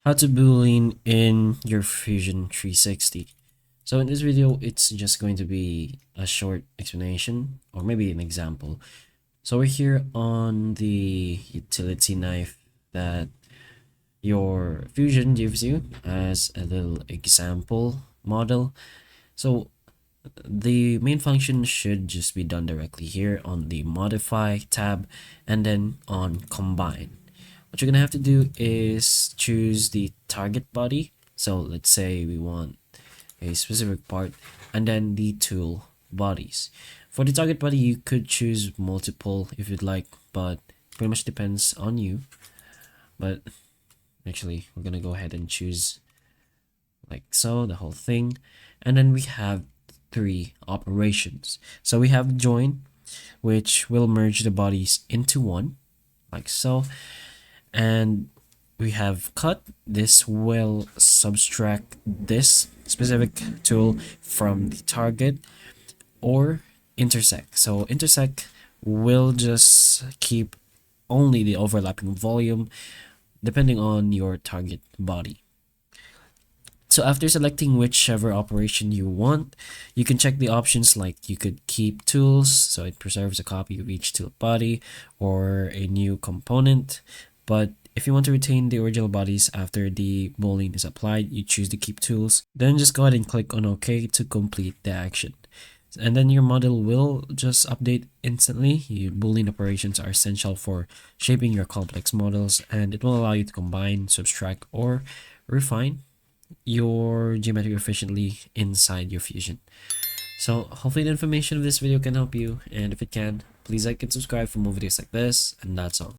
How to Boolean in your Fusion 360. So in this video, it's just going to be a short explanation or maybe an example. So we're here on the utility knife that your Fusion gives you as a little example model. So the main function should just be done directly here on the modify tab and then on combine. What you're gonna have to do is choose the target body. So let's say we want a specific part and then the tool bodies. For the target body, you could choose multiple if you'd like, but pretty much depends on you. But actually, we're gonna go ahead and choose like so, the whole thing. And then we have three operations. So we have join, which will merge the bodies into one, like so. And we have cut. This will subtract this specific tool from the target, or intersect. So intersect will just keep only the overlapping volume depending on your target body. So after selecting whichever operation you want, you can check the options like you could keep tools, so it preserves a copy of each tool body or a new component. But if you want to retain the original bodies after the boolean is applied, you choose the keep tools. Then just go ahead and click on OK to complete the action. And then your model will just update instantly. Your boolean operations are essential for shaping your complex models, and it will allow you to combine, subtract, or refine your geometry efficiently inside your Fusion. So hopefully the information of this video can help you, and if it can, please like and subscribe for more videos like this, and that's all.